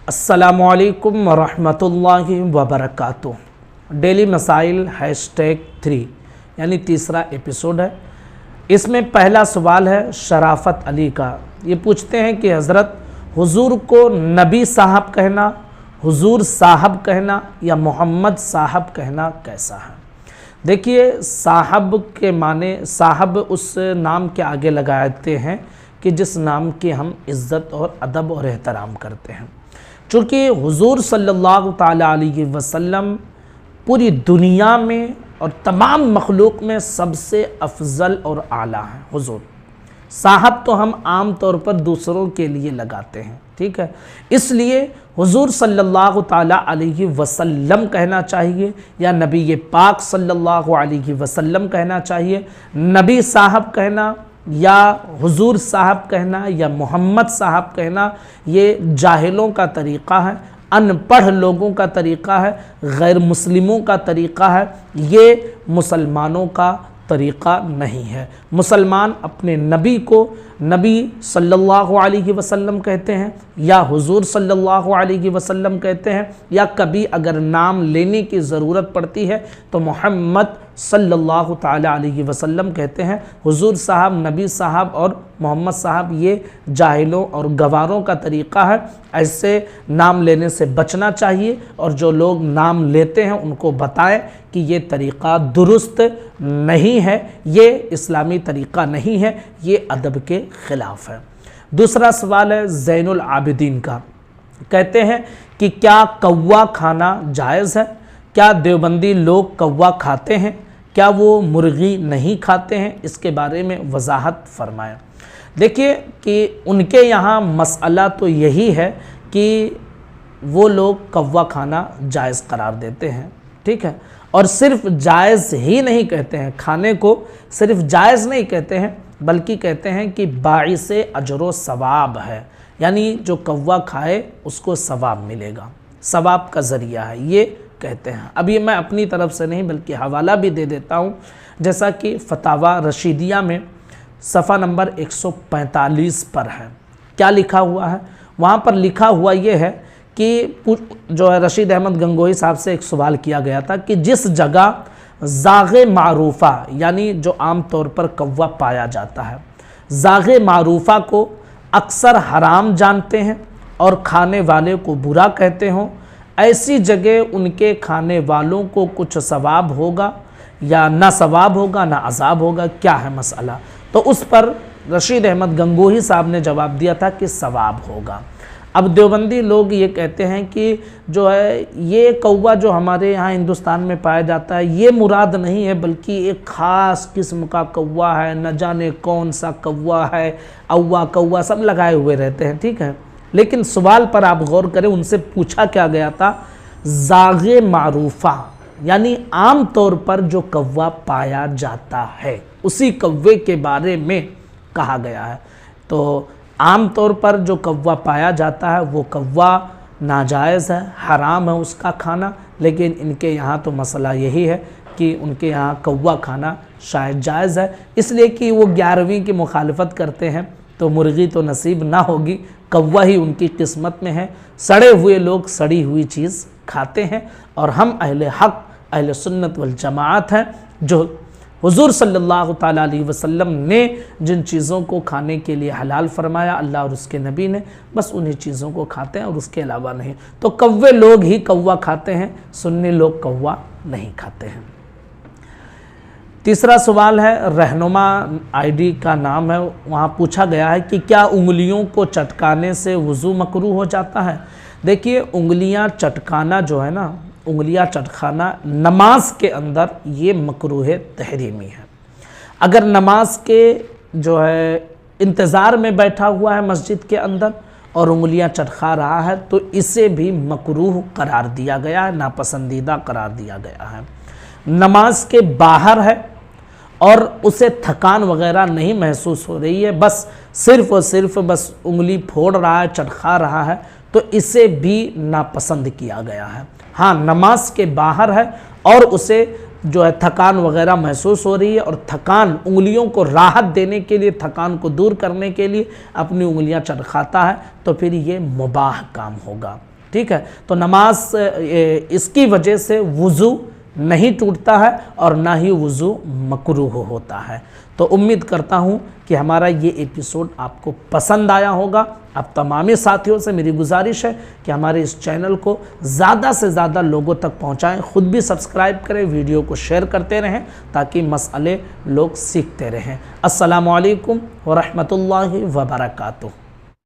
अस्सलामुअलैकुम वरहमतुल्लाहि वबरकातुह। डेली मसाइल #3 यानी तीसरा एपिसोड है। इसमें पहला सवाल है शराफत अली का। ये पूछते हैं कि हज़रत हुजूर को नबी साहब कहना, हुजूर साहब कहना या मोहम्मद साहब कहना कैसा है। देखिए, साहब के माने साहब उस नाम के आगे लगाते हैं कि जिस नाम की हम इज़्ज़त और अदब और एहतराम करते हैं। चूँकि हुजूर सल्लल्लाहु ताला अलैहि वसल्लम पूरी दुनिया में और तमाम मखलूक में सबसे अफजल और आला हैं। हुजूर साहब तो हम आम तौर पर दूसरों के लिए लगाते हैं, ठीक है। इसलिए हुजूर सल्लल्लाहु ताला अलैहि वसल्लम कहना चाहिए या नबी पाक सल्लल्लाहु अलैहि वसल्लम कहना चाहिए। नबी साहब कहना या हुजूर साहब कहना या मोहम्मद साहब कहना ये जाहिलों का तरीक़ा है, अनपढ़ लोगों का तरीक़ा है, गैर मुस्लिमों का तरीक़ा है, ये मुसलमानों का तरीक़ा नहीं है। मुसलमान अपने नबी को नबी सल्लल्लाहु अलैहि वसल्लम कहते हैं या हुजूर सल्लल्लाहु अलैहि वसल्लम कहते हैं, या कभी अगर नाम लेने की ज़रूरत पड़ती है तो मोहम्मद सल्लल्लाहु ताला अलैहि वसल्लम कहते हैं। हुजूर साहब, नबी साहब और मोहम्मद साहब ये जाहिलों और गवारों का तरीक़ा है। ऐसे नाम लेने से बचना चाहिए और जो लोग नाम लेते हैं उनको बताएं कि ये तरीक़ा दुरुस्त नहीं है, ये इस्लामी तरीक़ा नहीं है, ये अदब के ख़िलाफ़ है। दूसरा सवाल है ज़ैनुल आबिदीन का। कहते हैं कि क्या कौवा खाना जायज़ है? क्या देवबंदी लोग कौवा खाते हैं? क्या वो मुर्गी नहीं खाते हैं? इसके बारे में वजाहत फरमाएं। देखिए कि उनके यहाँ मसला तो यही है कि वो लोग कौवा खाना जायज़ करार देते हैं, ठीक है। और सिर्फ जायज़ ही नहीं कहते हैं, खाने को सिर्फ जायज़ नहीं कहते हैं बल्कि कहते हैं कि बाइसे अजरो सवाब है, यानी जो कौवा खाए उसको सवाब मिलेगा, सवाब का ज़रिया है, ये कहते हैं। अब ये मैं अपनी तरफ से नहीं बल्कि हवाला भी दे देता हूँ, जैसा कि फतावा रशीदिया में सफ़ा नंबर 145 पर है। क्या लिखा हुआ है वहाँ पर? लिखा हुआ ये है कि जो है रशीद अहमद गंगोही साहब से एक सवाल किया गया था कि जिस जगह ज़ाग़े मारूफ़ा यानी जो आम तौर पर कौवा पाया जाता है, ज़ाग़े मारूफ़ा को अक्सर हराम जानते हैं और खाने वाले को बुरा कहते हों, ऐसी जगह उनके खाने वालों को कुछ सवाब होगा या ना सवाब होगा ना अज़ाब होगा, क्या है मसला? तो उस पर रशीद अहमद गंगोही साहब ने जवाब दिया था कि सवाब होगा। अब देवबंदी लोग ये कहते हैं कि जो है ये कौवा जो हमारे यहाँ हिंदुस्तान में पाया जाता है ये मुराद नहीं है बल्कि एक ख़ास किस्म का कौवा है, न जाने कौन सा कौवा है, औवा कौवा सब लगाए हुए रहते हैं, ठीक है। लेकिन सवाल पर आप गौर करें, उनसे पूछा क्या गया था, ज़ाग़े मारूफ़ा यानी आम तौर पर जो कौवा पाया जाता है उसी कौवे के बारे में कहा गया है। तो आम तौर पर जो कौवा पाया जाता है वो कौवा नाजायज़ है, हराम है उसका खाना, लेकिन इनके यहाँ तो मसला यही है कि उनके यहाँ कौवा खाना शायद जायज़ है, इसलिए कि वो 11वीं की मुखालफत करते हैं तो मुर्गी तो नसीब ना होगी, कौवा ही उनकी किस्मत में है। सड़े हुए लोग सड़ी हुई चीज़ खाते हैं और हम अहले हक़ अहले सुन्नत वल जमाअत हैं जो हुजूर सल्लल्लाहु ताला अलैहि वसल्लम ने जिन चीज़ों को खाने के लिए हलाल फरमाया अल्लाह और उसके नबी ने, बस उन्हीं चीज़ों को खाते हैं और उसके अलावा नहीं। तो कौवे लोग ही कौवा खाते हैं, सुन्नी लोग कौवा नहीं खाते हैं। तीसरा सवाल है रहनुमा आईडी का नाम है, वहाँ पूछा गया है कि क्या उंगलियों को चटकाने से वज़ू मकरूह हो जाता है। देखिए, उंगलियाँ चटकाना जो है ना, उंगलियां चटकाना नमाज के अंदर ये मकरूह तहरीमी है। अगर नमाज के जो है इंतज़ार में बैठा हुआ है मस्जिद के अंदर और उंगलियां चटका रहा है तो इसे भी मकरूह करार दिया गया है, नापसंदीदा करार दिया गया है। नमाज के बाहर है और उसे थकान वगैरह नहीं महसूस हो रही है, बस सिर्फ़ और सिर्फ बस उंगली फोड़ रहा है, चटका रहा है, तो इसे भी नापसंद किया गया है। हाँ, नमाज के बाहर है और उसे जो है थकान वगैरह महसूस हो रही है और थकान उंगलियों को राहत देने के लिए, थकान को दूर करने के लिए अपनी उंगलियां चटकाता है तो फिर ये मुबाह काम होगा। ٹھیک ہے، تو نماز اس کی وجہ سے وضو نہیں ٹوٹتا ہے اور نہ ہی وضو مکروہ ہوتا ہے۔ تو امید کرتا ہوں کہ ہمارا یہ ایپیسوڈ آپ کو پسند آیا ہوگا۔ اب تمامی ساتھیوں سے میری گزارش ہے کہ ہمارے اس چینل کو زیادہ سے زیادہ لوگوں تک پہنچائیں، خود بھی سبسکرائب کریں، ویڈیو کو شیئر کرتے رہیں تاکہ مسئلے لوگ سیکھتے رہیں۔ السلام علیکم ورحمۃ اللہ وبرکاتہ۔